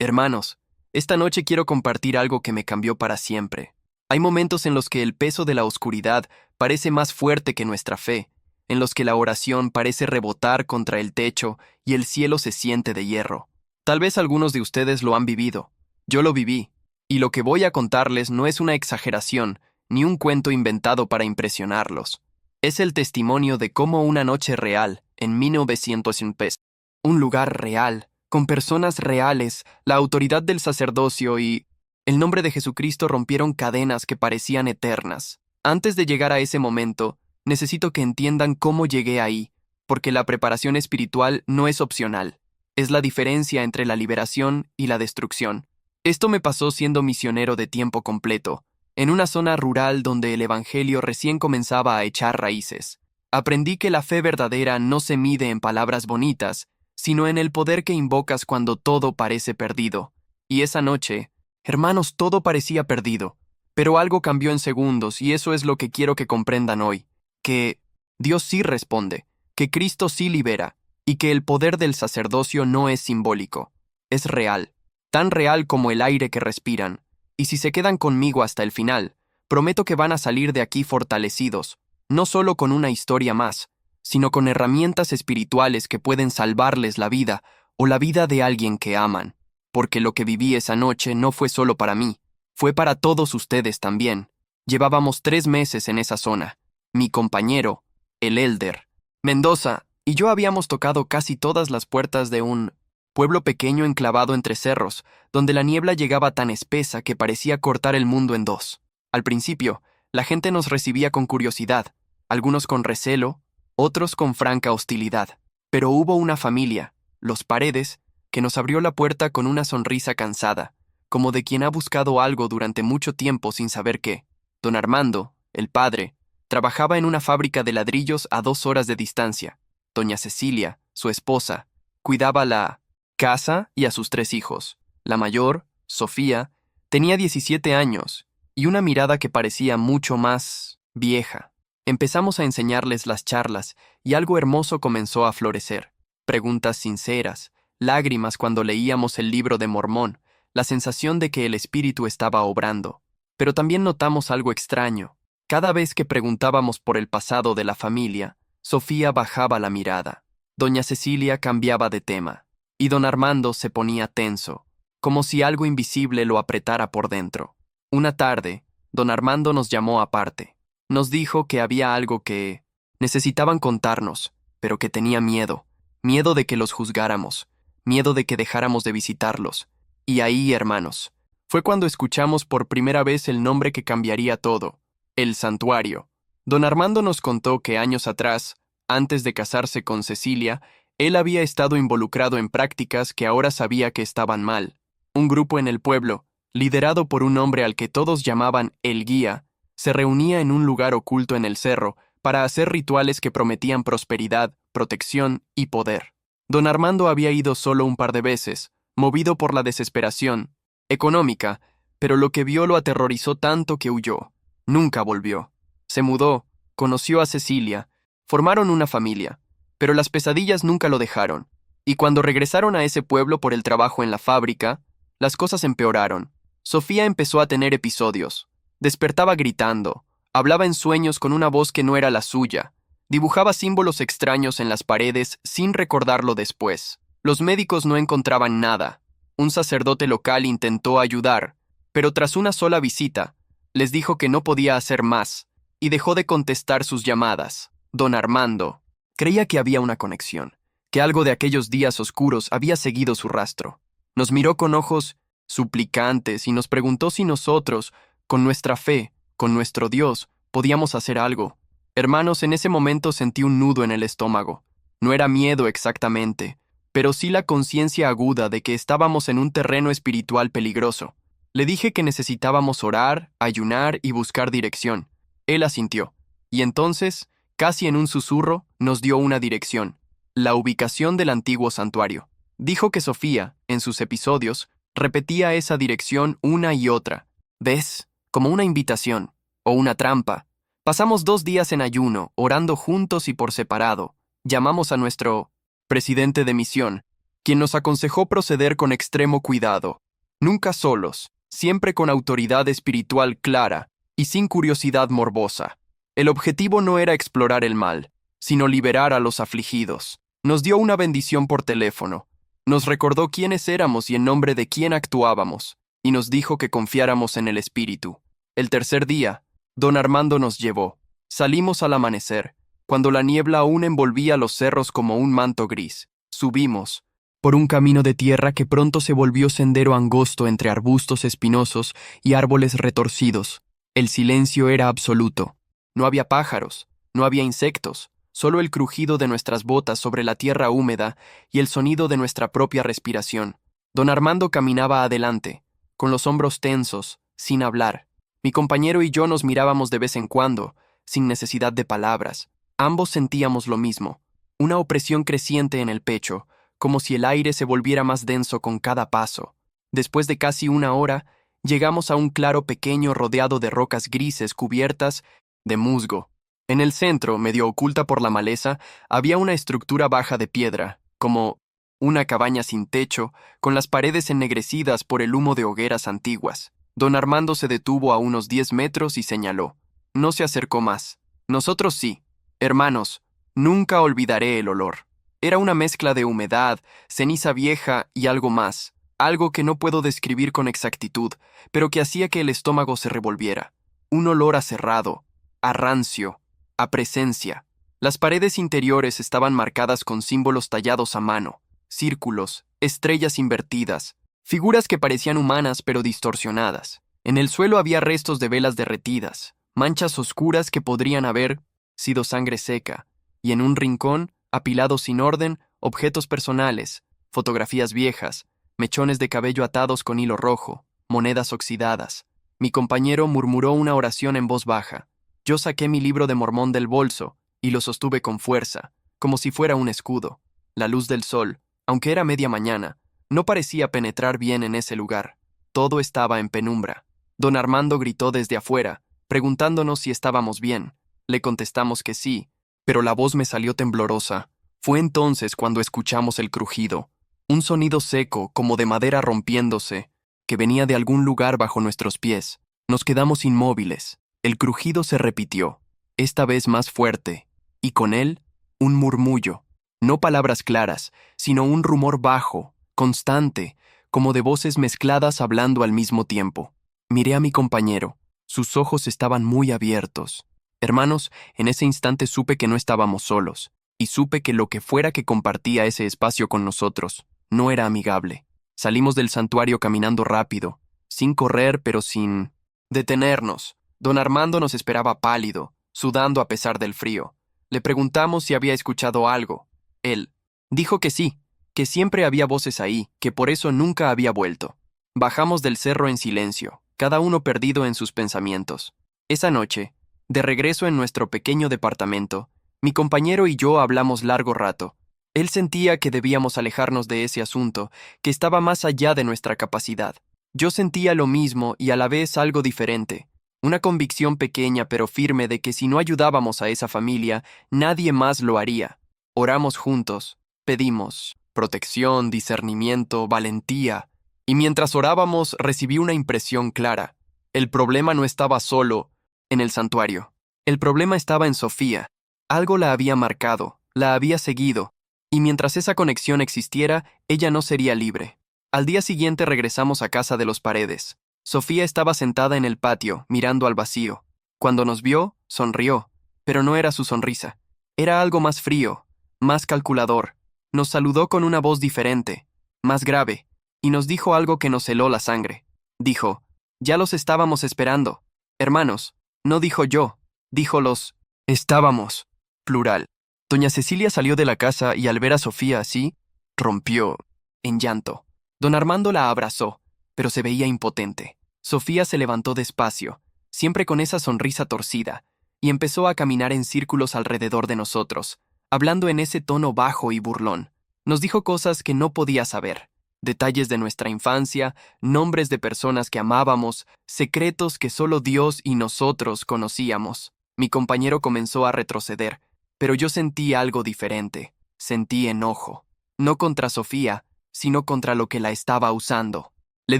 Hermanos, esta noche quiero compartir algo que me cambió para siempre. Hay momentos en los que el peso de la oscuridad parece más fuerte que nuestra fe, en los que la oración parece rebotar contra el techo y el cielo se siente de hierro. Tal vez algunos de ustedes lo han vivido. Yo lo viví, y lo que voy a contarles no es una exageración ni un cuento inventado para impresionarlos. Es el testimonio de cómo una noche real, en 1900, un lugar real, con personas reales, la autoridad del sacerdocio y el nombre de Jesucristo rompieron cadenas que parecían eternas. Antes de llegar a ese momento, necesito que entiendan cómo llegué ahí, porque la preparación espiritual no es opcional. Es la diferencia entre la liberación y la destrucción. Esto me pasó siendo misionero de tiempo completo, en una zona rural donde el evangelio recién comenzaba a echar raíces. Aprendí que la fe verdadera no se mide en palabras bonitas, sino en el poder que invocas cuando todo parece perdido. Y esa noche, hermanos, todo parecía perdido, pero algo cambió en segundos y eso es lo que quiero que comprendan hoy, que Dios sí responde, que Cristo sí libera y que el poder del sacerdocio no es simbólico, es real, tan real como el aire que respiran, y si se quedan conmigo hasta el final, prometo que van a salir de aquí fortalecidos, no solo con una historia más, sino con herramientas espirituales que pueden salvarles la vida o la vida de alguien que aman, porque lo que viví esa noche no fue solo para mí, fue para todos ustedes también. Llevábamos 3 meses en esa zona. Mi compañero, el Elder, Mendoza, y yo habíamos tocado casi todas las puertas de un pueblo pequeño enclavado entre cerros, donde la niebla llegaba tan espesa que parecía cortar el mundo en dos. Al principio, la gente nos recibía con curiosidad, algunos con recelo, otros con franca hostilidad. Pero hubo una familia, los Paredes, que nos abrió la puerta con una sonrisa cansada, como de quien ha buscado algo durante mucho tiempo sin saber qué. Don Armando, el padre, trabajaba en una fábrica de ladrillos a 2 horas de distancia. Doña Cecilia, su esposa, cuidaba la casa y a sus 3 hijos. La mayor, Sofía, tenía 17 años y una mirada que parecía mucho más vieja. Empezamos a enseñarles las charlas y algo hermoso comenzó a florecer. Preguntas sinceras, lágrimas cuando leíamos el libro de Mormón, la sensación de que el Espíritu estaba obrando. Pero también notamos algo extraño. Cada vez que preguntábamos por el pasado de la familia, Sofía bajaba la mirada. Doña Cecilia cambiaba de tema, y don Armando se ponía tenso, como si algo invisible lo apretara por dentro. Una tarde, don Armando nos llamó aparte. Nos dijo que había algo que necesitaban contarnos, pero que tenía miedo. Miedo de que los juzgáramos, miedo de que dejáramos de visitarlos. Y ahí, hermanos, fue cuando escuchamos por primera vez el nombre que cambiaría todo, el santuario. Don Armando nos contó que años atrás, antes de casarse con Cecilia, él había estado involucrado en prácticas que ahora sabía que estaban mal. Un grupo en el pueblo, liderado por un hombre al que todos llamaban el guía, se reunía en un lugar oculto en el cerro para hacer rituales que prometían prosperidad, protección y poder. Don Armando había ido solo un par de veces, movido por la desesperación económica, pero lo que vio lo aterrorizó tanto que huyó. Nunca volvió. Se mudó, conoció a Cecilia, formaron una familia, pero las pesadillas nunca lo dejaron, y cuando regresaron a ese pueblo por el trabajo en la fábrica, las cosas empeoraron. Sofía empezó a tener episodios. Despertaba gritando, hablaba en sueños con una voz que no era la suya, dibujaba símbolos extraños en las paredes sin recordarlo después. Los médicos no encontraban nada. Un sacerdote local intentó ayudar, pero tras una sola visita, les dijo que no podía hacer más, y dejó de contestar sus llamadas. Don Armando creía que había una conexión, que algo de aquellos días oscuros había seguido su rastro. Nos miró con ojos suplicantes y nos preguntó si nosotros, con nuestra fe, con nuestro Dios, podíamos hacer algo. Hermanos, en ese momento sentí un nudo en el estómago. No era miedo exactamente, pero sí la conciencia aguda de que estábamos en un terreno espiritual peligroso. Le dije que necesitábamos orar, ayunar y buscar dirección. Él asintió, y entonces, casi en un susurro, nos dio una dirección, la ubicación del antiguo santuario. Dijo que Sofía, en sus episodios, repetía esa dirección una y otra. ¿Ves? Como una invitación, o una trampa. Pasamos 2 días en ayuno, orando juntos y por separado. Llamamos a nuestro presidente de misión, quien nos aconsejó proceder con extremo cuidado, nunca solos, siempre con autoridad espiritual clara y sin curiosidad morbosa. El objetivo no era explorar el mal, sino liberar a los afligidos. Nos dio una bendición por teléfono, nos recordó quiénes éramos y en nombre de quién actuábamos, y nos dijo que confiáramos en el Espíritu. El tercer día, don Armando nos llevó. Salimos al amanecer, cuando la niebla aún envolvía los cerros como un manto gris. Subimos, por un camino de tierra que pronto se volvió sendero angosto entre arbustos espinosos y árboles retorcidos. El silencio era absoluto. No había pájaros, no había insectos, solo el crujido de nuestras botas sobre la tierra húmeda y el sonido de nuestra propia respiración. Don Armando caminaba adelante, con los hombros tensos, sin hablar. Mi compañero y yo nos mirábamos de vez en cuando, sin necesidad de palabras. Ambos sentíamos lo mismo, una opresión creciente en el pecho, como si el aire se volviera más denso con cada paso. Después de casi una hora, llegamos a un claro pequeño rodeado de rocas grises cubiertas de musgo. En el centro, medio oculta por la maleza, había una estructura baja de piedra, como una cabaña sin techo, con las paredes ennegrecidas por el humo de hogueras antiguas. Don Armando se detuvo a unos 10 metros y señaló. No se acercó más. Nosotros sí. Hermanos, nunca olvidaré el olor. Era una mezcla de humedad, ceniza vieja y algo más, algo que no puedo describir con exactitud, pero que hacía que el estómago se revolviera. Un olor a cerrado, a rancio, a presencia. Las paredes interiores estaban marcadas con símbolos tallados a mano, círculos, estrellas invertidas, figuras que parecían humanas pero distorsionadas. En el suelo había restos de velas derretidas, manchas oscuras que podrían haber sido sangre seca, y en un rincón, apilados sin orden, objetos personales, fotografías viejas, mechones de cabello atados con hilo rojo, monedas oxidadas. Mi compañero murmuró una oración en voz baja. Yo saqué mi libro de Mormón del bolso y lo sostuve con fuerza, como si fuera un escudo. La luz del sol, aunque era media mañana, no parecía penetrar bien en ese lugar. Todo estaba en penumbra. Don Armando gritó desde afuera, preguntándonos si estábamos bien. Le contestamos que sí, pero la voz me salió temblorosa. Fue entonces cuando escuchamos el crujido, un sonido seco como de madera rompiéndose, que venía de algún lugar bajo nuestros pies. Nos quedamos inmóviles. El crujido se repitió, esta vez más fuerte, y con él, un murmullo. No palabras claras, sino un rumor bajo, constante, como de voces mezcladas hablando al mismo tiempo. Miré a mi compañero. Sus ojos estaban muy abiertos. Hermanos, en ese instante supe que no estábamos solos, y supe que lo que fuera que compartía ese espacio con nosotros no era amigable. Salimos del santuario caminando rápido, sin correr pero sin detenernos. Don Armando nos esperaba pálido, sudando a pesar del frío. Le preguntamos si había escuchado algo. Él dijo que sí, que siempre había voces ahí, que por eso nunca había vuelto. Bajamos del cerro en silencio, cada uno perdido en sus pensamientos. Esa noche, de regreso en nuestro pequeño departamento, mi compañero y yo hablamos largo rato. Él sentía que debíamos alejarnos de ese asunto, que estaba más allá de nuestra capacidad. Yo sentía lo mismo y a la vez algo diferente. Una convicción pequeña pero firme de que si no ayudábamos a esa familia, nadie más lo haría. Oramos juntos, pedimos protección, discernimiento, valentía, y mientras orábamos recibí una impresión clara. El problema no estaba solo en el santuario. El problema estaba en Sofía. Algo la había marcado, la había seguido, y mientras esa conexión existiera, ella no sería libre. Al día siguiente regresamos a casa de los Paredes. Sofía estaba sentada en el patio, mirando al vacío. Cuando nos vio, sonrió, pero no era su sonrisa. Era algo más frío, más calculador. Nos saludó con una voz diferente, más grave, y nos dijo algo que nos heló la sangre. Dijo, ya los estábamos esperando. Hermanos, no dijo yo, dijo los estábamos, plural. Doña Cecilia salió de la casa y al ver a Sofía así, rompió en llanto. Don Armando la abrazó, pero se veía impotente. Sofía se levantó despacio, siempre con esa sonrisa torcida, y empezó a caminar en círculos alrededor de nosotros, hablando en ese tono bajo y burlón. Nos dijo cosas que no podía saber, detalles de nuestra infancia, nombres de personas que amábamos, secretos que solo Dios y nosotros conocíamos. Mi compañero comenzó a retroceder, pero yo sentí algo diferente. Sentí enojo, no contra Sofía, sino contra lo que la estaba usando. Le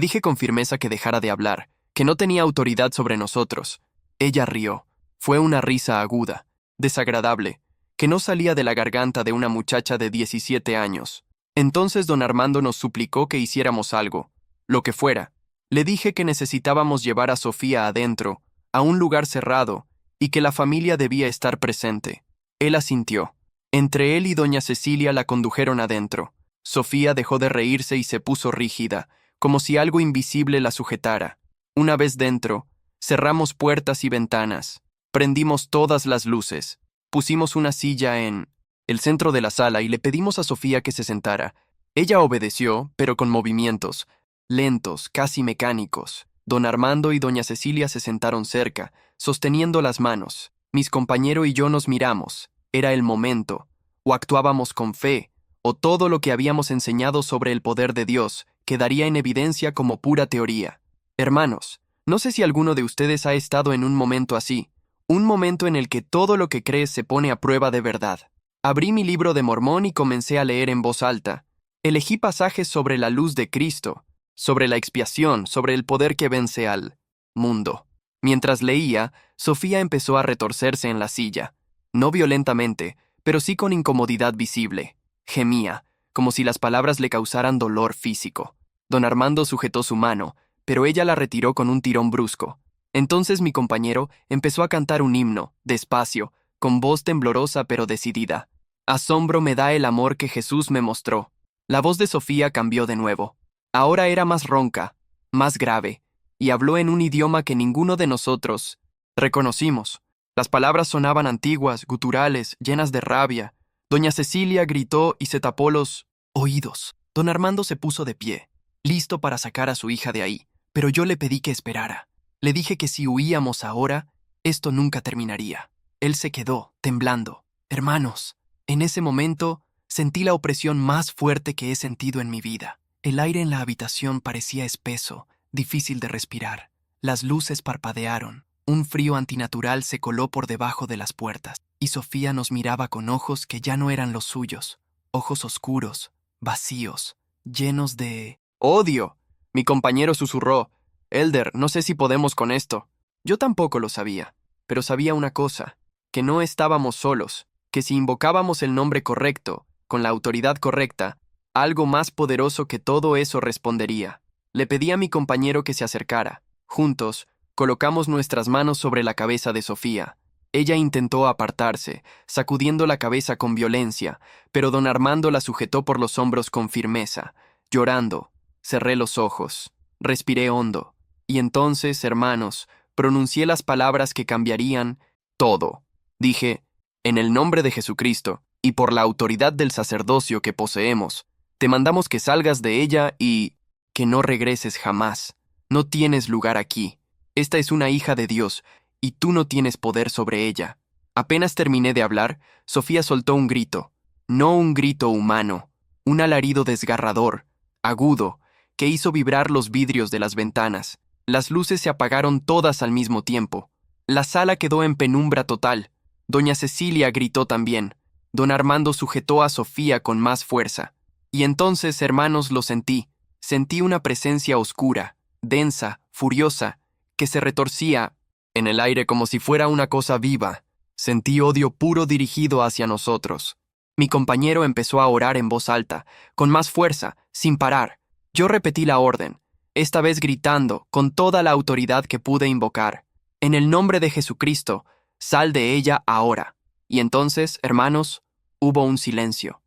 dije con firmeza que dejara de hablar, que no tenía autoridad sobre nosotros. Ella rió. Fue una risa aguda, desagradable, que no salía de la garganta de una muchacha de 17 años. Entonces don Armando nos suplicó que hiciéramos algo, lo que fuera. Le dije que necesitábamos llevar a Sofía adentro, a un lugar cerrado, y que la familia debía estar presente. Él asintió. Entre él y doña Cecilia la condujeron adentro. Sofía dejó de reírse y se puso rígida, como si algo invisible la sujetara. Una vez dentro, cerramos puertas y ventanas, prendimos todas las luces, pusimos una silla en el centro de la sala y le pedimos a Sofía que se sentara. Ella obedeció, pero con movimientos, lentos, casi mecánicos. Don Armando y doña Cecilia se sentaron cerca, sosteniendo las manos. Mis compañero y yo nos miramos. Era el momento. O actuábamos con fe, o todo lo que habíamos enseñado sobre el poder de Dios quedaría en evidencia como pura teoría. Hermanos, no sé si alguno de ustedes ha estado en un momento así, un momento en el que todo lo que crees se pone a prueba de verdad. Abrí mi libro de Mormón y comencé a leer en voz alta. Elegí pasajes sobre la luz de Cristo, sobre la expiación, sobre el poder que vence al mundo. Mientras leía, Sofía empezó a retorcerse en la silla, no violentamente, pero sí con incomodidad visible. Gemía, como si las palabras le causaran dolor físico. Don Armando sujetó su mano, pero ella la retiró con un tirón brusco. Entonces mi compañero empezó a cantar un himno, despacio, con voz temblorosa pero decidida. Asombro me da el amor que Jesús me mostró. La voz de Sofía cambió de nuevo. Ahora era más ronca, más grave, y habló en un idioma que ninguno de nosotros reconocimos. Las palabras sonaban antiguas, guturales, llenas de rabia. Doña Cecilia gritó y se tapó los oídos. Don Armando se puso de pie, listo para sacar a su hija de ahí, pero yo le pedí que esperara. Le dije que si huíamos ahora, esto nunca terminaría. Él se quedó, temblando. Hermanos, en ese momento sentí la opresión más fuerte que he sentido en mi vida. El aire en la habitación parecía espeso, difícil de respirar. Las luces parpadearon. Un frío antinatural se coló por debajo de las puertas, y Sofía nos miraba con ojos que ya no eran los suyos, ojos oscuros, vacíos, llenos de odio. Mi compañero susurró: Elder, no sé si podemos con esto. Yo tampoco lo sabía, pero sabía una cosa, que no estábamos solos, que si invocábamos el nombre correcto, con la autoridad correcta, algo más poderoso que todo eso respondería. Le pedí a mi compañero que se acercara. Juntos, colocamos nuestras manos sobre la cabeza de Sofía. Ella intentó apartarse, sacudiendo la cabeza con violencia, pero don Armando la sujetó por los hombros con firmeza. Llorando, cerré los ojos, respiré hondo, y entonces, hermanos, pronuncié las palabras que cambiarían todo. Dije: en el nombre de Jesucristo, y por la autoridad del sacerdocio que poseemos, te mandamos que salgas de ella y que no regreses jamás. No tienes lugar aquí. Esta es una hija de Dios, y tú no tienes poder sobre ella. Apenas terminé de hablar, Sofía soltó un grito. No un grito humano, un alarido desgarrador, agudo, que hizo vibrar los vidrios de las ventanas. Las luces se apagaron todas al mismo tiempo. La sala quedó en penumbra total. Doña Cecilia gritó también. Don Armando sujetó a Sofía con más fuerza. Y entonces, hermanos, lo sentí. Sentí una presencia oscura, densa, furiosa, que se retorcía en el aire como si fuera una cosa viva. Sentí odio puro dirigido hacia nosotros. Mi compañero empezó a orar en voz alta, con más fuerza, sin parar. Yo repetí la orden, esta vez gritando, con toda la autoridad que pude invocar: en el nombre de Jesucristo, sal de ella ahora. Y entonces, hermanos, hubo un silencio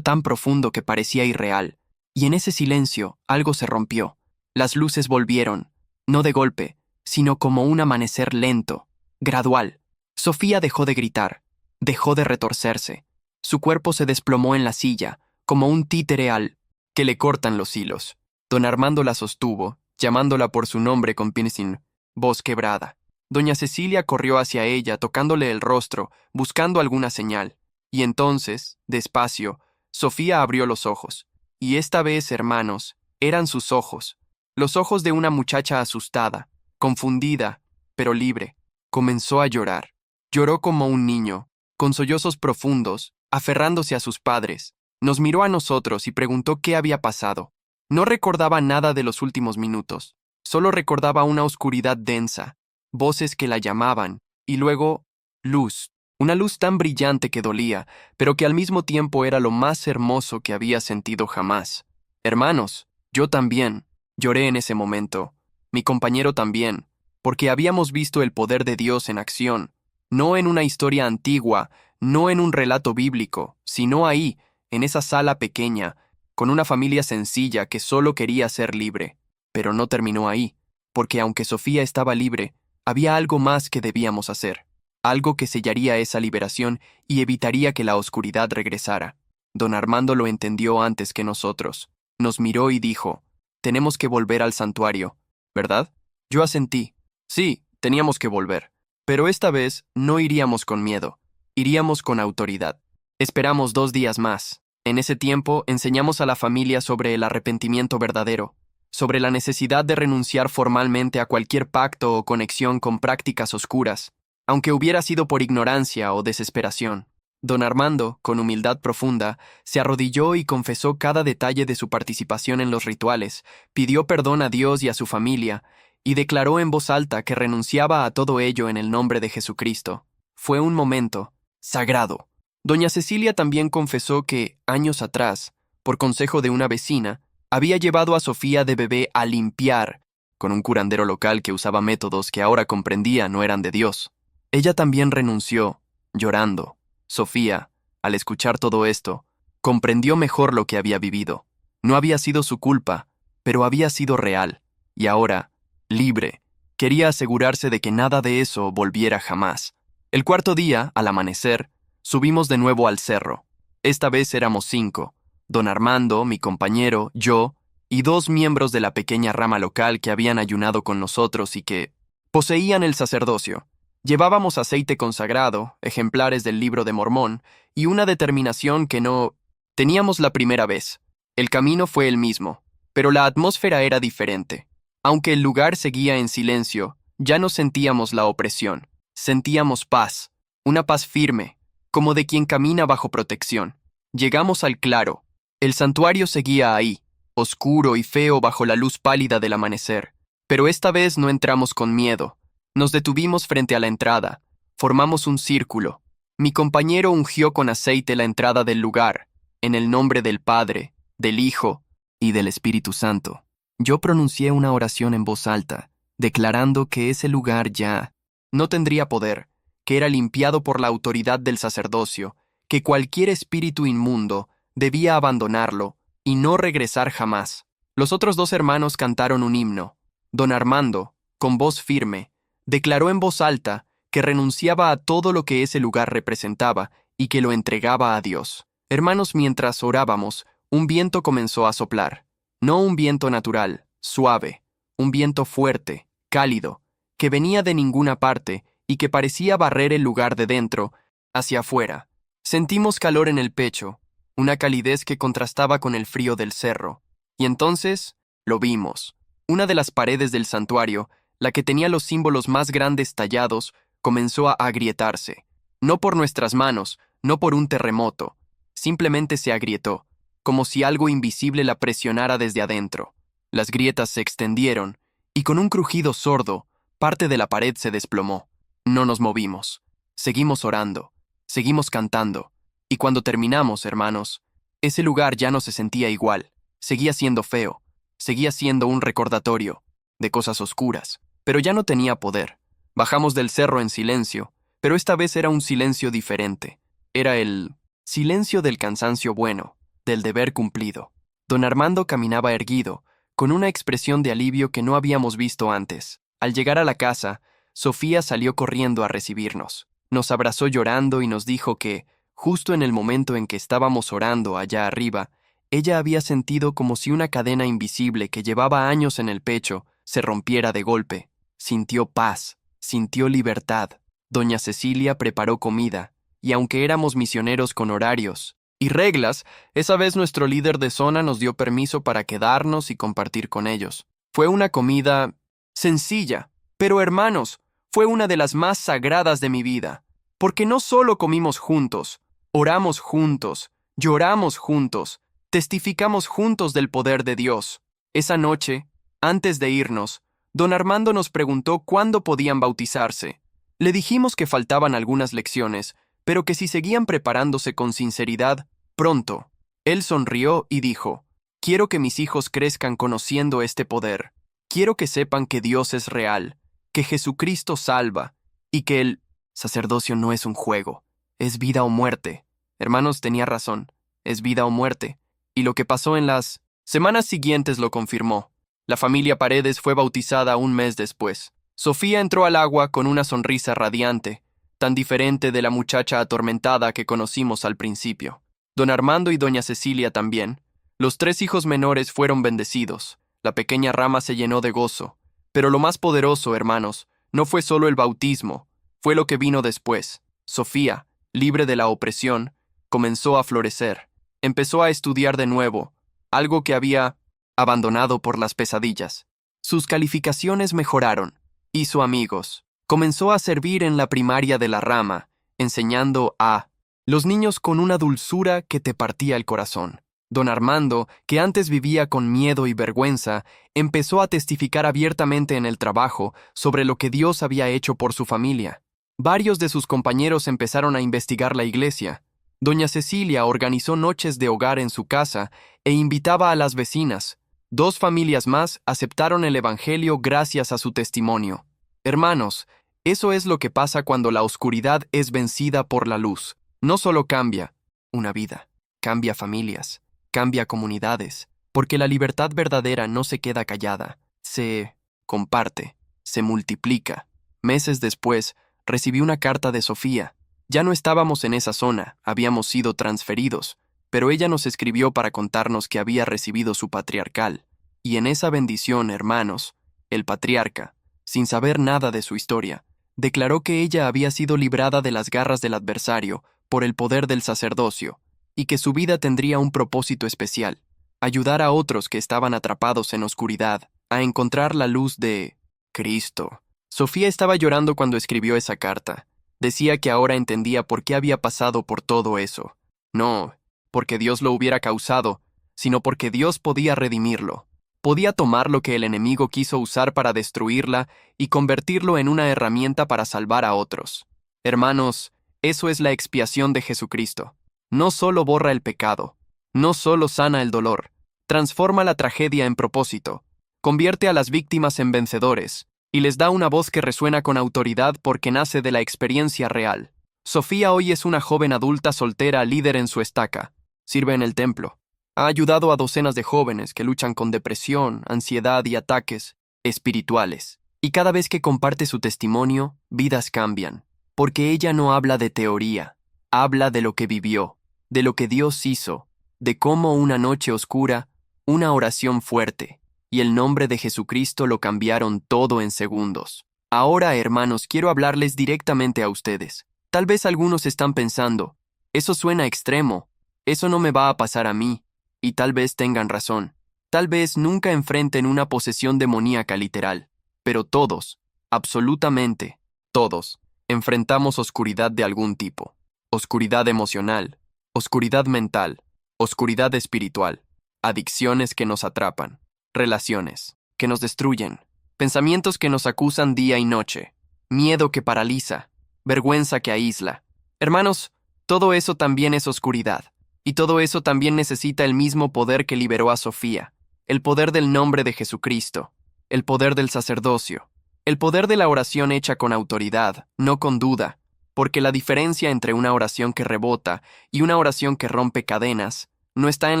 tan profundo que parecía irreal. Y en ese silencio algo se rompió. Las luces volvieron, no de golpe, sino como un amanecer lento, gradual. Sofía dejó de gritar, dejó de retorcerse. Su cuerpo se desplomó en la silla, como un títere al que le cortan los hilos. Don Armando la sostuvo, llamándola por su nombre con piercing, voz quebrada. Doña Cecilia corrió hacia ella, tocándole el rostro, buscando alguna señal. Y entonces, despacio, Sofía abrió los ojos. Y esta vez, hermanos, eran sus ojos, los ojos de una muchacha asustada, confundida, pero libre. Comenzó a llorar. Lloró como un niño, con sollozos profundos, aferrándose a sus padres. Nos miró a nosotros y preguntó qué había pasado. No recordaba nada de los últimos minutos. Solo recordaba una oscuridad densa, voces que la llamaban, y luego luz. Una luz tan brillante que dolía, pero que al mismo tiempo era lo más hermoso que había sentido jamás. Hermanos, yo también. Lloré en ese momento. Mi compañero también, porque habíamos visto el poder de Dios en acción, no en una historia antigua, no en un relato bíblico, sino ahí, en esa sala pequeña, con una familia sencilla que solo quería ser libre. Pero no terminó ahí, porque aunque Sofía estaba libre, había algo más que debíamos hacer, algo que sellaría esa liberación y evitaría que la oscuridad regresara. Don Armando lo entendió antes que nosotros. Nos miró y dijo, tenemos que volver al santuario, ¿verdad? Yo asentí. Sí, teníamos que volver. Pero esta vez no iríamos con miedo, iríamos con autoridad. Esperamos 2 días más. En ese tiempo enseñamos a la familia sobre el arrepentimiento verdadero, sobre la necesidad de renunciar formalmente a cualquier pacto o conexión con prácticas oscuras, aunque hubiera sido por ignorancia o desesperación. Don Armando, con humildad profunda, se arrodilló y confesó cada detalle de su participación en los rituales, pidió perdón a Dios y a su familia, y declaró en voz alta que renunciaba a todo ello en el nombre de Jesucristo. Fue un momento sagrado. Doña Cecilia también confesó que, años atrás, por consejo de una vecina, había llevado a Sofía de bebé a limpiar, con un curandero local que usaba métodos que ahora comprendía no eran de Dios. Ella también renunció, llorando. Sofía, al escuchar todo esto, comprendió mejor lo que había vivido. No había sido su culpa, pero había sido real, y ahora, libre, quería asegurarse de que nada de eso volviera jamás. El cuarto día, al amanecer, subimos de nuevo al cerro. Esta vez éramos 5, don Armando, mi compañero, yo, y 2 miembros de la pequeña rama local que habían ayunado con nosotros y que poseían el sacerdocio. Llevábamos aceite consagrado, ejemplares del Libro de Mormón, y una determinación que no teníamos la primera vez. El camino fue el mismo, pero la atmósfera era diferente. Aunque el lugar seguía en silencio, ya no sentíamos la opresión. Sentíamos paz, una paz firme, como de quien camina bajo protección. Llegamos al claro. El santuario seguía ahí, oscuro y feo bajo la luz pálida del amanecer. Pero esta vez no entramos con miedo. Nos detuvimos frente a la entrada. Formamos un círculo. Mi compañero ungió con aceite la entrada del lugar, en el nombre del Padre, del Hijo y del Espíritu Santo. Yo pronuncié una oración en voz alta, declarando que ese lugar ya no tendría poder, que era limpiado por la autoridad del sacerdocio, que cualquier espíritu inmundo debía abandonarlo y no regresar jamás. Los otros 2 hermanos cantaron un himno. Don Armando, con voz firme, declaró en voz alta que renunciaba a todo lo que ese lugar representaba y que lo entregaba a Dios. Hermanos, mientras orábamos, un viento comenzó a soplar. No un viento natural, suave, un viento fuerte, cálido, que venía de ninguna parte y que parecía barrer el lugar de dentro hacia afuera. Sentimos calor en el pecho, una calidez que contrastaba con el frío del cerro. Y entonces lo vimos. Una de las paredes del santuario, la que tenía los símbolos más grandes tallados, comenzó a agrietarse. No por nuestras manos, no por un terremoto. Simplemente se agrietó, como si algo invisible la presionara desde adentro. Las grietas se extendieron, y con un crujido sordo, parte de la pared se desplomó. No nos movimos. Seguimos orando. Seguimos cantando. Y cuando terminamos, hermanos, ese lugar ya no se sentía igual. Seguía siendo feo. Seguía siendo un recordatorio de cosas oscuras. Pero ya no tenía poder. Bajamos del cerro en silencio, pero esta vez era un silencio diferente. Era el silencio del cansancio bueno, del deber cumplido. Don Armando caminaba erguido, con una expresión de alivio que no habíamos visto antes. Al llegar a la casa, Sofía salió corriendo a recibirnos. Nos abrazó llorando y nos dijo que, justo en el momento en que estábamos orando allá arriba, ella había sentido como si una cadena invisible que llevaba años en el pecho se rompiera de golpe. Sintió paz, sintió libertad. Doña Cecilia preparó comida, y aunque éramos misioneros con horarios y reglas, esa vez nuestro líder de zona nos dio permiso para quedarnos y compartir con ellos. Fue una comida sencilla, pero hermanos, fue una de las más sagradas de mi vida, porque no solo comimos juntos, oramos juntos, Lloramos juntos, testificamos juntos del poder de Dios. Esa noche, antes de irnos, don Armando nos preguntó cuándo podían bautizarse. Le dijimos que faltaban algunas lecciones, pero que si seguían preparándose con sinceridad, pronto. Él sonrió y dijo: quiero que mis hijos crezcan conociendo este poder. Quiero que sepan que Dios es real, que Jesucristo salva, y que el sacerdocio no es un juego, es vida o muerte. Hermanos, tenía razón, es vida o muerte. Y lo que pasó en las semanas siguientes lo confirmó. La familia Paredes fue bautizada un mes después. Sofía entró al agua con una sonrisa radiante, tan diferente de la muchacha atormentada que conocimos al principio. Don Armando y doña Cecilia también. Los 3 hijos menores fueron bendecidos. La pequeña rama se llenó de gozo. Pero lo más poderoso, hermanos, no fue solo el bautismo, fue lo que vino después. Sofía, libre de la opresión, comenzó a florecer. Empezó a estudiar de nuevo, algo que había abandonado por las pesadillas. Sus calificaciones mejoraron. Hizo amigos. Comenzó a servir en la primaria de la rama, enseñando a los niños con una dulzura que te partía el corazón. Don Armando, que antes vivía con miedo y vergüenza, empezó a testificar abiertamente en el trabajo sobre lo que Dios había hecho por su familia. Varios de sus compañeros empezaron a investigar la iglesia. Doña Cecilia organizó noches de hogar en su casa e invitaba a las vecinas. 2 familias más aceptaron el Evangelio gracias a su testimonio. Hermanos, eso es lo que pasa cuando la oscuridad es vencida por la luz. No solo cambia una vida, cambia familias, cambia comunidades, porque la libertad verdadera no se queda callada, se comparte, se multiplica. Meses después, recibí una carta de Sofía. Ya no estábamos en esa zona, habíamos sido transferidos, pero ella nos escribió para contarnos que había recibido su patriarcal. Y en esa bendición, hermanos, el patriarca, sin saber nada de su historia, declaró que ella había sido librada de las garras del adversario por el poder del sacerdocio, y que su vida tendría un propósito especial: ayudar a otros que estaban atrapados en oscuridad a encontrar la luz de Cristo. Sofía estaba llorando cuando escribió esa carta. Decía que ahora entendía por qué había pasado por todo eso. No porque Dios lo hubiera causado, sino porque Dios podía redimirlo. Podía tomar lo que el enemigo quiso usar para destruirla y convertirlo en una herramienta para salvar a otros. Hermanos, eso es la expiación de Jesucristo. No solo borra el pecado, no solo sana el dolor, transforma la tragedia en propósito, convierte a las víctimas en vencedores, y les da una voz que resuena con autoridad porque nace de la experiencia real. Sofía hoy es una joven adulta soltera líder en su estaca. Sirve en el templo. Ha ayudado a docenas de jóvenes que luchan con depresión, ansiedad y ataques espirituales. Y cada vez que comparte su testimonio, vidas cambian. Porque ella no habla de teoría, habla de lo que vivió, de lo que Dios hizo, de cómo una noche oscura, una oración fuerte, y el nombre de Jesucristo lo cambiaron todo en segundos. Ahora, hermanos, quiero hablarles directamente a ustedes. Tal vez algunos están pensando, eso suena extremo, eso no me va a pasar a mí, y tal vez tengan razón. Tal vez nunca enfrenten una posesión demoníaca literal, pero todos, absolutamente todos, enfrentamos oscuridad de algún tipo. Oscuridad emocional, oscuridad mental, oscuridad espiritual, adicciones que nos atrapan, relaciones que nos destruyen, pensamientos que nos acusan día y noche, miedo que paraliza, vergüenza que aísla. Hermanos, todo eso también es oscuridad, y todo eso también necesita el mismo poder que liberó a Sofía, el poder del nombre de Jesucristo, el poder del sacerdocio, el poder de la oración hecha con autoridad, no con duda, porque la diferencia entre una oración que rebota y una oración que rompe cadenas no está en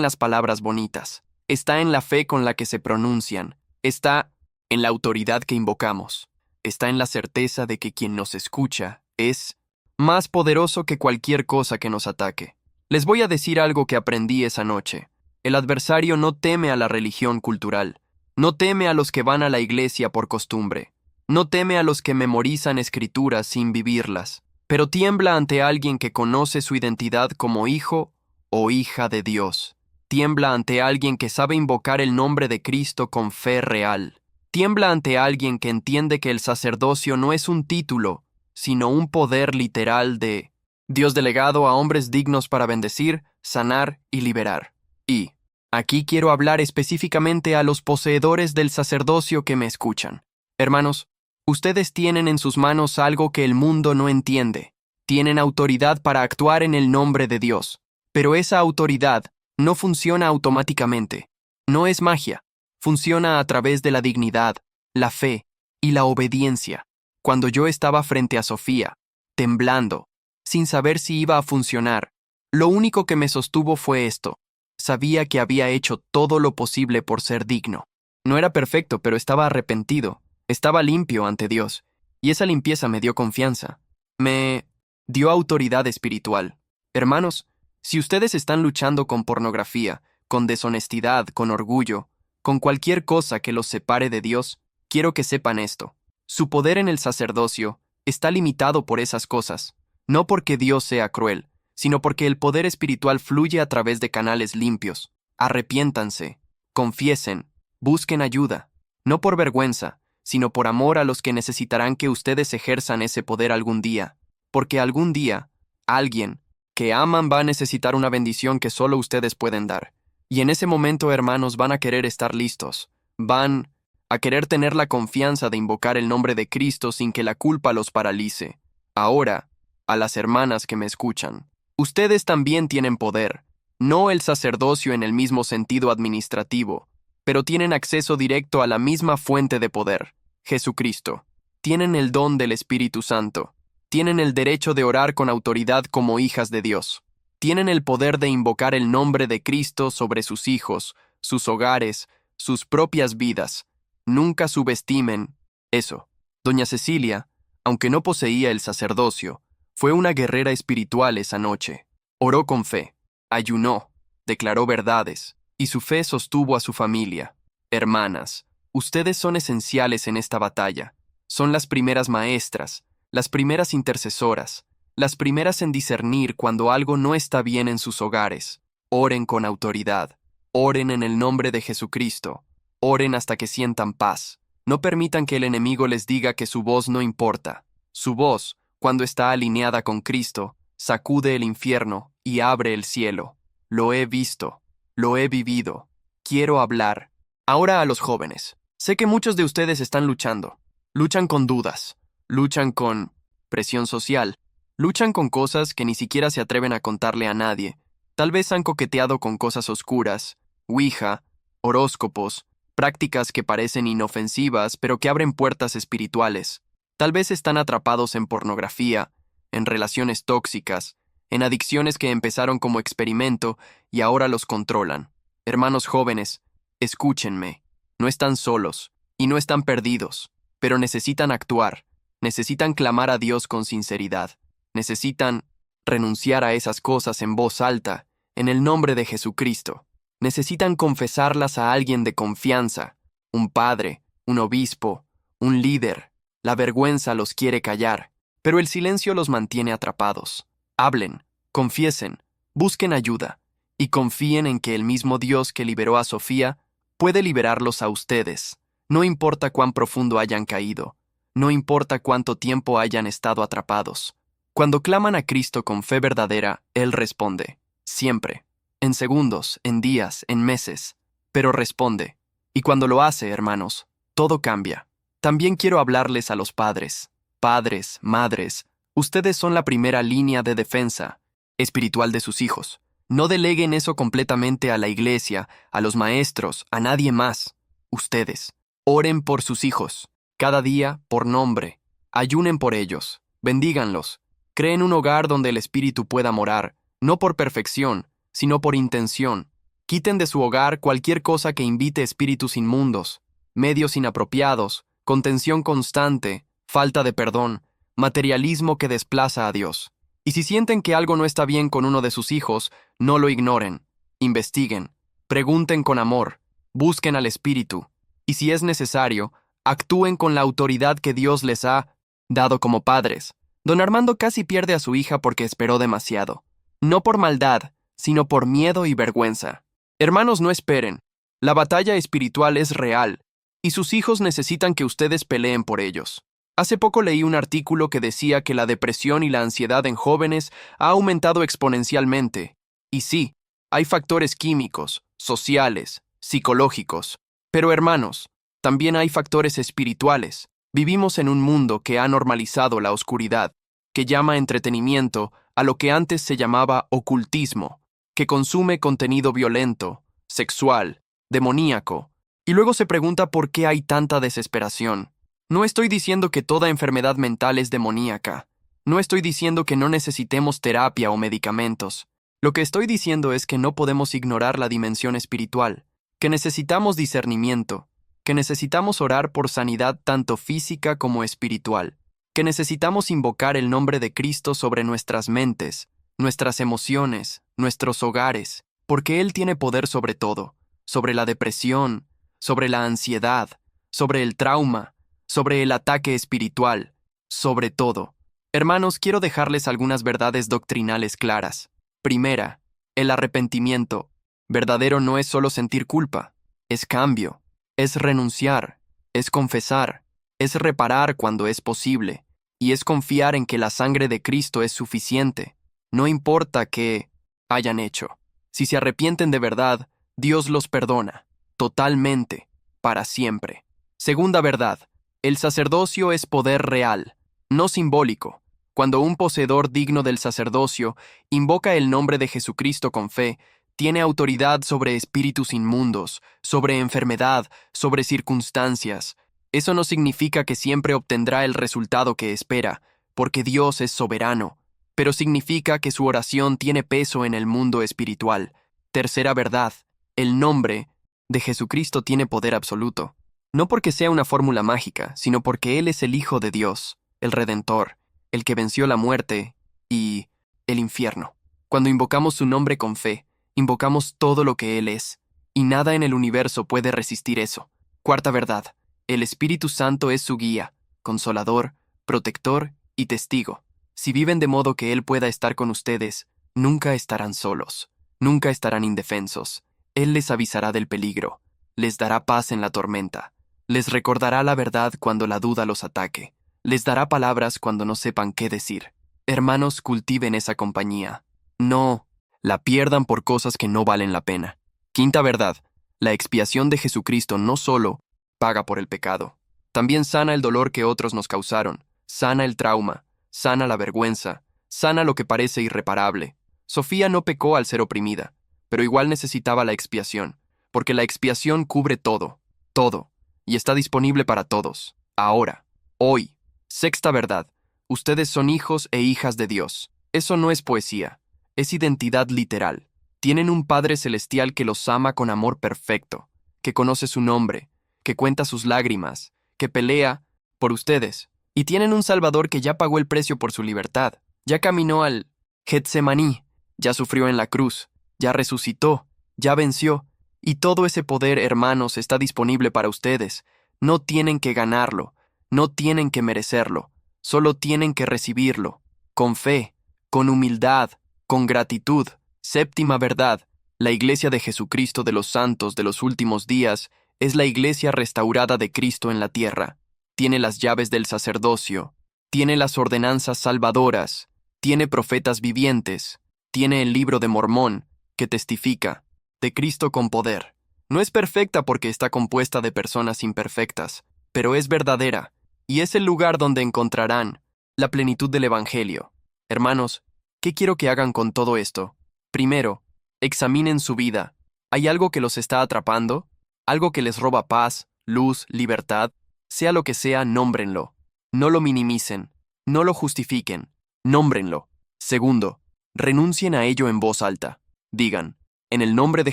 las palabras bonitas, está en la fe con la que se pronuncian, está en la autoridad que invocamos, está en la certeza de que quien nos escucha es más poderoso que cualquier cosa que nos ataque. Les voy a decir algo que aprendí esa noche. El adversario no teme a la religión cultural, no teme a los que van a la iglesia por costumbre, no teme a los que memorizan escrituras sin vivirlas, pero tiembla ante alguien que conoce su identidad como hijo o hija de Dios. Tiembla ante alguien que sabe invocar el nombre de Cristo con fe real. Tiembla ante alguien que entiende que el sacerdocio no es un título, sino un poder literal de Dios delegado a hombres dignos para bendecir, sanar y liberar. Y aquí quiero hablar específicamente a los poseedores del sacerdocio que me escuchan. Hermanos, ustedes tienen en sus manos algo que el mundo no entiende. Tienen autoridad para actuar en el nombre de Dios. Pero esa autoridad no funciona automáticamente. No es magia. Funciona a través de la dignidad, la fe y la obediencia. Cuando yo estaba frente a Sofía, temblando, sin saber si iba a funcionar, lo único que me sostuvo fue esto. Sabía que había hecho todo lo posible por ser digno. No era perfecto, pero estaba arrepentido. Estaba limpio ante Dios. Y esa limpieza me dio confianza. Me dio autoridad espiritual. Hermanos, si ustedes están luchando con pornografía, con deshonestidad, con orgullo, con cualquier cosa que los separe de Dios, quiero que sepan esto. Su poder en el sacerdocio está limitado por esas cosas, no porque Dios sea cruel, sino porque el poder espiritual fluye a través de canales limpios. Arrepiéntanse, confiesen, busquen ayuda, no por vergüenza, sino por amor a los que necesitarán que ustedes ejerzan ese poder algún día, porque algún día, alguien que aman va a necesitar una bendición que solo ustedes pueden dar. Y en ese momento, hermanos, van a querer estar listos, van a querer tener la confianza de invocar el nombre de Cristo sin que la culpa los paralice. Ahora, a las hermanas que me escuchan, ustedes también tienen poder, no el sacerdocio en el mismo sentido administrativo, pero tienen acceso directo a la misma fuente de poder, Jesucristo. Tienen el don del Espíritu Santo. Tienen el derecho de orar con autoridad como hijas de Dios. Tienen el poder de invocar el nombre de Cristo sobre sus hijos, sus hogares, sus propias vidas. Nunca subestimen eso. Doña Cecilia, aunque no poseía el sacerdocio, fue una guerrera espiritual esa noche. Oró con fe, ayunó, declaró verdades, y su fe sostuvo a su familia. Hermanas, ustedes son esenciales en esta batalla. Son las primeras maestras, las primeras intercesoras, las primeras en discernir cuando algo no está bien en sus hogares. Oren con autoridad. Oren en el nombre de Jesucristo. Oren hasta que sientan paz. No permitan que el enemigo les diga que su voz no importa. Su voz, cuando está alineada con Cristo, sacude el infierno y abre el cielo. Lo he visto. Lo he vivido. Quiero hablar. Ahora a los jóvenes. Sé que muchos de ustedes están luchando. Luchan con dudas. Luchan con presión social. Luchan con cosas que ni siquiera se atreven a contarle a nadie. Tal vez han coqueteado con cosas oscuras, ouija, horóscopos, prácticas que parecen inofensivas pero que abren puertas espirituales. Tal vez están atrapados en pornografía, en relaciones tóxicas, en adicciones que empezaron como experimento y ahora los controlan. Hermanos jóvenes, escúchenme. No están solos y no están perdidos, pero necesitan actuar. Necesitan clamar a Dios con sinceridad. Necesitan renunciar a esas cosas en voz alta, en el nombre de Jesucristo. Necesitan confesarlas a alguien de confianza, un padre, un obispo, un líder. La vergüenza los quiere callar, pero el silencio los mantiene atrapados. Hablen, confiesen, busquen ayuda, y confíen en que el mismo Dios que liberó a Sofía puede liberarlos a ustedes. No importa cuán profundo hayan caído. No importa cuánto tiempo hayan estado atrapados. Cuando claman a Cristo con fe verdadera, Él responde. Siempre. En segundos, en días, en meses. Pero responde. Y cuando lo hace, hermanos, todo cambia. También quiero hablarles a los padres. Padres, madres, ustedes son la primera línea de defensa espiritual de sus hijos. No deleguen eso completamente a la iglesia, a los maestros, a nadie más. Ustedes. Oren por sus hijos. Cada día, por nombre, ayunen por ellos, bendíganlos, creen un hogar donde el Espíritu pueda morar, no por perfección, sino por intención. Quiten de su hogar cualquier cosa que invite espíritus inmundos, medios inapropiados, contención constante, falta de perdón, materialismo que desplaza a Dios. Y si sienten que algo no está bien con uno de sus hijos, no lo ignoren, investiguen, pregunten con amor, busquen al Espíritu, y si es necesario, actúen con la autoridad que Dios les ha dado como padres. Don Armando casi pierde a su hija porque esperó demasiado. No por maldad, sino por miedo y vergüenza. Hermanos, no esperen. La batalla espiritual es real, y sus hijos necesitan que ustedes peleen por ellos. Hace poco leí un artículo que decía que la depresión y la ansiedad en jóvenes ha aumentado exponencialmente. Y sí, hay factores químicos, sociales, psicológicos. Pero hermanos, también hay factores espirituales. Vivimos en un mundo que ha normalizado la oscuridad, que llama entretenimiento a lo que antes se llamaba ocultismo, que consume contenido violento, sexual, demoníaco, y luego se pregunta por qué hay tanta desesperación. No estoy diciendo que toda enfermedad mental es demoníaca. No estoy diciendo que no necesitemos terapia o medicamentos. Lo que estoy diciendo es que no podemos ignorar la dimensión espiritual, que necesitamos discernimiento, que necesitamos orar por sanidad tanto física como espiritual, que necesitamos invocar el nombre de Cristo sobre nuestras mentes, nuestras emociones, nuestros hogares, porque Él tiene poder sobre todo, sobre la depresión, sobre la ansiedad, sobre el trauma, sobre el ataque espiritual, sobre todo. Hermanos, quiero dejarles algunas verdades doctrinales claras. Primera, el arrepentimiento verdadero no es solo sentir culpa, es cambio, es renunciar, es confesar, es reparar cuando es posible, y es confiar en que la sangre de Cristo es suficiente, no importa qué hayan hecho. Si se arrepienten de verdad, Dios los perdona, totalmente, para siempre. Segunda verdad, el sacerdocio es poder real, no simbólico. Cuando un poseedor digno del sacerdocio invoca el nombre de Jesucristo con fe, tiene autoridad sobre espíritus inmundos, sobre enfermedad, sobre circunstancias. Eso no significa que siempre obtendrá el resultado que espera, porque Dios es soberano, pero significa que su oración tiene peso en el mundo espiritual. Tercera verdad, el nombre de Jesucristo tiene poder absoluto. No porque sea una fórmula mágica, sino porque Él es el Hijo de Dios, el Redentor, el que venció la muerte y el infierno. Cuando invocamos su nombre con fe, invocamos todo lo que Él es, y nada en el universo puede resistir eso. Cuarta verdad, el Espíritu Santo es su guía, consolador, protector y testigo. Si viven de modo que Él pueda estar con ustedes, nunca estarán solos, nunca estarán indefensos. Él les avisará del peligro, les dará paz en la tormenta, les recordará la verdad cuando la duda los ataque, les dará palabras cuando no sepan qué decir. Hermanos, cultiven esa compañía. No la pierdan por cosas que no valen la pena. Quinta verdad, la expiación de Jesucristo no solo paga por el pecado, también sana el dolor que otros nos causaron, sana el trauma, sana la vergüenza, sana lo que parece irreparable. Sofía no pecó al ser oprimida, pero igual necesitaba la expiación, porque la expiación cubre todo, todo, y está disponible para todos, ahora, hoy. Sexta verdad, ustedes son hijos e hijas de Dios. Eso no es poesía, es identidad literal. Tienen un Padre Celestial que los ama con amor perfecto, que conoce su nombre, que cuenta sus lágrimas, que pelea por ustedes. Y tienen un Salvador que ya pagó el precio por su libertad, ya caminó al Getsemaní, ya sufrió en la cruz, ya resucitó, ya venció, y todo ese poder, hermanos, está disponible para ustedes. No tienen que ganarlo, no tienen que merecerlo, solo tienen que recibirlo, con fe, con humildad, con gratitud. Séptima verdad, la Iglesia de Jesucristo de los Santos de los últimos días es la Iglesia restaurada de Cristo en la tierra. Tiene las llaves del sacerdocio, tiene las ordenanzas salvadoras, tiene profetas vivientes, tiene el libro de Mormón, que testifica de Cristo con poder. No es perfecta porque está compuesta de personas imperfectas, pero es verdadera, y es el lugar donde encontrarán la plenitud del Evangelio. Hermanos, ¿qué quiero que hagan con todo esto? Primero, examinen su vida. ¿Hay algo que los está atrapando? ¿Algo que les roba paz, luz, libertad? Sea lo que sea, nómbrenlo. No lo minimicen, no lo justifiquen, nómbrenlo. Segundo, renuncien a ello en voz alta. Digan, en el nombre de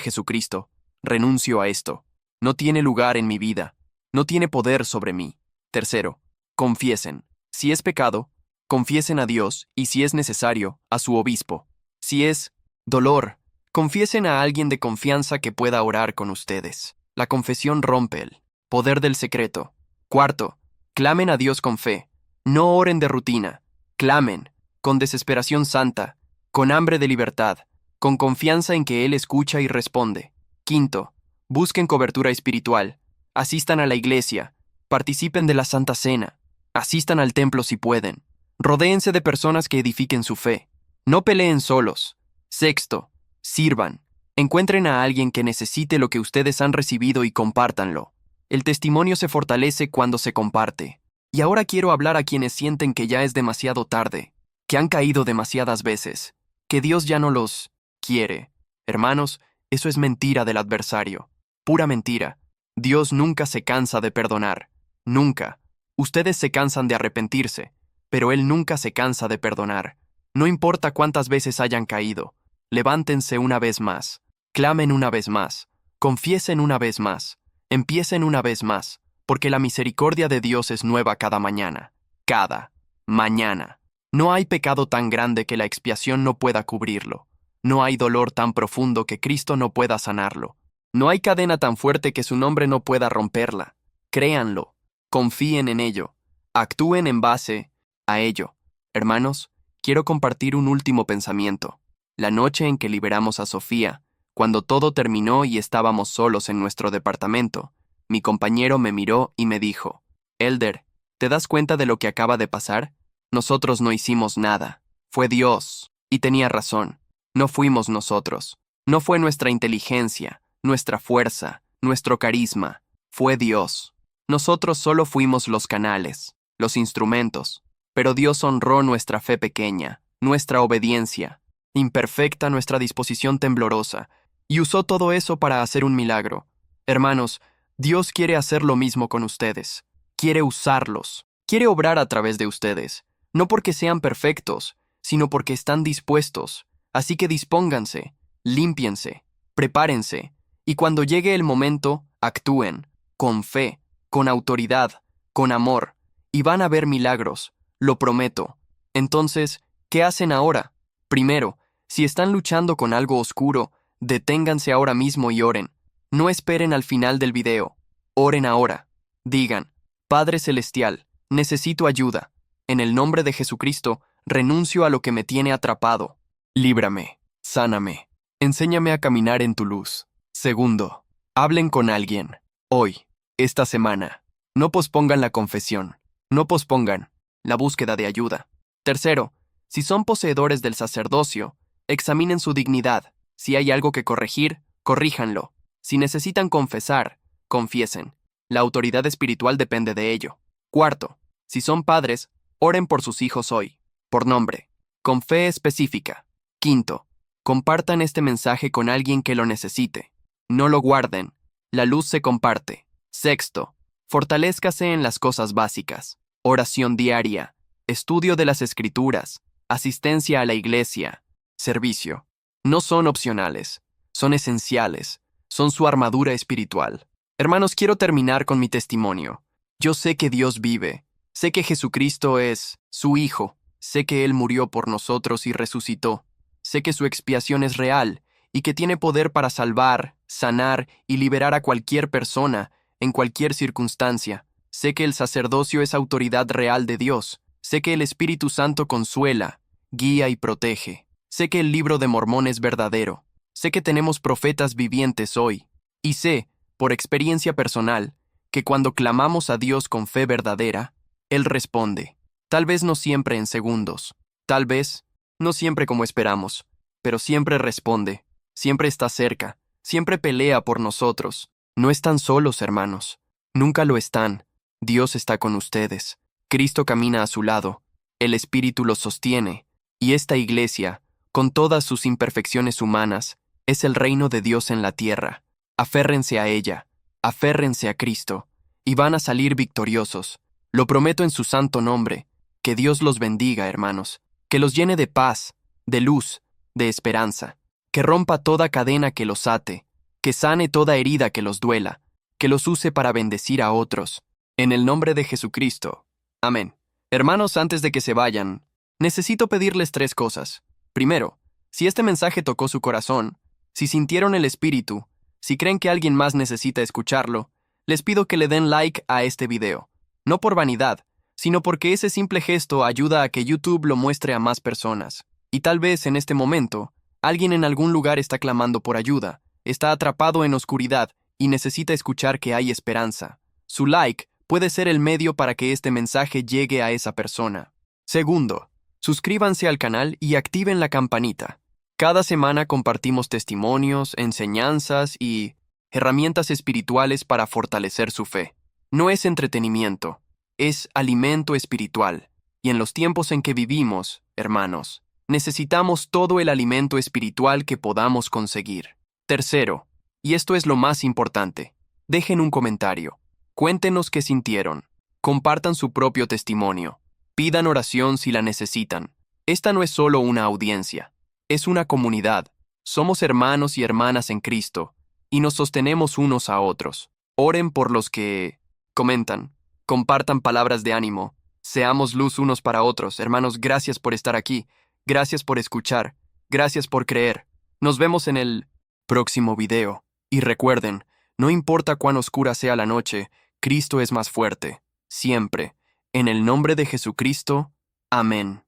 Jesucristo, renuncio a esto. No tiene lugar en mi vida, no tiene poder sobre mí. Tercero, confiesen. Si es pecado, confiesen a Dios y, si es necesario, a su obispo. Si es dolor, confiesen a alguien de confianza que pueda orar con ustedes. La confesión rompe el poder del secreto. Cuarto, clamen a Dios con fe. No oren de rutina. Clamen, con desesperación santa, con hambre de libertad, con confianza en que Él escucha y responde. Quinto, busquen cobertura espiritual. Asistan a la iglesia. Participen de la Santa Cena. Asistan al templo si pueden. Rodéense de personas que edifiquen su fe. No peleen solos. Sexto, sirvan. Encuentren a alguien que necesite lo que ustedes han recibido y compártanlo. El testimonio se fortalece cuando se comparte. Y ahora quiero hablar a quienes sienten que ya es demasiado tarde, que han caído demasiadas veces, que Dios ya no los quiere. Hermanos, eso es mentira del adversario. Pura mentira. Dios nunca se cansa de perdonar. Nunca. Ustedes se cansan de arrepentirse, pero Él nunca se cansa de perdonar. No importa cuántas veces hayan caído. Levántense una vez más. Clamen una vez más. Confiesen una vez más. Empiecen una vez más, porque la misericordia de Dios es nueva cada mañana. Cada mañana. No hay pecado tan grande que la expiación no pueda cubrirlo. No hay dolor tan profundo que Cristo no pueda sanarlo. No hay cadena tan fuerte que su nombre no pueda romperla. Créanlo. Confíen en ello. Actúen en base a ello. Hermanos, quiero compartir un último pensamiento. La noche en que liberamos a Sofía, cuando todo terminó y estábamos solos en nuestro departamento, mi compañero me miró y me dijo, Elder, ¿te das cuenta de lo que acaba de pasar? Nosotros no hicimos nada. Fue Dios. Y tenía razón. No fuimos nosotros. No fue nuestra inteligencia, nuestra fuerza, nuestro carisma. Fue Dios. Nosotros solo fuimos los canales, los instrumentos. Pero Dios honró nuestra fe pequeña, nuestra obediencia, imperfecta nuestra disposición temblorosa, y usó todo eso para hacer un milagro. Hermanos, Dios quiere hacer lo mismo con ustedes. Quiere usarlos. Quiere obrar a través de ustedes. No porque sean perfectos, sino porque están dispuestos. Así que dispónganse, límpiense, prepárense, y cuando llegue el momento, actúen, con fe, con autoridad, con amor, y van a ver milagros, lo prometo. Entonces, ¿qué hacen ahora? Primero, si están luchando con algo oscuro, deténganse ahora mismo y oren. No esperen al final del video. Oren ahora. Digan, Padre Celestial, necesito ayuda. En el nombre de Jesucristo, renuncio a lo que me tiene atrapado. Líbrame, sáname, enséñame a caminar en tu luz. Segundo, hablen con alguien. Hoy, esta semana. No pospongan la confesión. No pospongan la búsqueda de ayuda. Tercero, si son poseedores del sacerdocio, examinen su dignidad. Si hay algo que corregir, corríjanlo. Si necesitan confesar, confiesen. La autoridad espiritual depende de ello. Cuarto, si son padres, oren por sus hijos hoy, por nombre, con fe específica. Quinto, compartan este mensaje con alguien que lo necesite. No lo guarden. La luz se comparte. Sexto, fortalézcase en las cosas básicas. Oración diaria, estudio de las Escrituras, asistencia a la iglesia, servicio. No son opcionales, son esenciales, son su armadura espiritual. Hermanos, quiero terminar con mi testimonio. Yo sé que Dios vive, sé que Jesucristo es su Hijo, sé que Él murió por nosotros y resucitó, sé que su expiación es real y que tiene poder para salvar, sanar y liberar a cualquier persona, en cualquier circunstancia. Sé que el sacerdocio es autoridad real de Dios, sé que el Espíritu Santo consuela, guía y protege. Sé que el libro de Mormón es verdadero. Sé que tenemos profetas vivientes hoy. Y sé, por experiencia personal, que cuando clamamos a Dios con fe verdadera, Él responde. Tal vez no siempre en segundos. Tal vez no siempre como esperamos. Pero siempre responde. Siempre está cerca. Siempre pelea por nosotros. No están solos, hermanos. Nunca lo están. Dios está con ustedes. Cristo camina a su lado. El Espíritu los sostiene. Y esta iglesia, con todas sus imperfecciones humanas, es el reino de Dios en la tierra. Aférrense a ella, aférrense a Cristo, y van a salir victoriosos. Lo prometo en su santo nombre. Que Dios los bendiga, hermanos, que los llene de paz, de luz, de esperanza, que rompa toda cadena que los ate, que sane toda herida que los duela, que los use para bendecir a otros. En el nombre de Jesucristo. Amén. Hermanos, antes de que se vayan, necesito pedirles 3 cosas. Primero, si este mensaje tocó su corazón, si sintieron el Espíritu, si creen que alguien más necesita escucharlo, les pido que le den like a este video. No por vanidad, sino porque ese simple gesto ayuda a que YouTube lo muestre a más personas. Y tal vez en este momento, alguien en algún lugar está clamando por ayuda, está atrapado en oscuridad y necesita escuchar que hay esperanza. Su like puede ser el medio para que este mensaje llegue a esa persona. Segundo, suscríbanse al canal y activen la campanita. Cada semana compartimos testimonios, enseñanzas y herramientas espirituales para fortalecer su fe. No es entretenimiento, es alimento espiritual. Y en los tiempos en que vivimos, hermanos, necesitamos todo el alimento espiritual que podamos conseguir. Tercero, y esto es lo más importante, dejen un comentario. Cuéntenos qué sintieron. Compartan su propio testimonio. Pidan oración si la necesitan. Esta no es solo una audiencia, es una comunidad. Somos hermanos y hermanas en Cristo, y nos sostenemos unos a otros. Oren por los que comentan, compartan palabras de ánimo. Seamos luz unos para otros. Hermanos, gracias por estar aquí. Gracias por escuchar. Gracias por creer. Nos vemos en el próximo video. Y recuerden, no importa cuán oscura sea la noche, Cristo es más fuerte. Siempre. En el nombre de Jesucristo. Amén.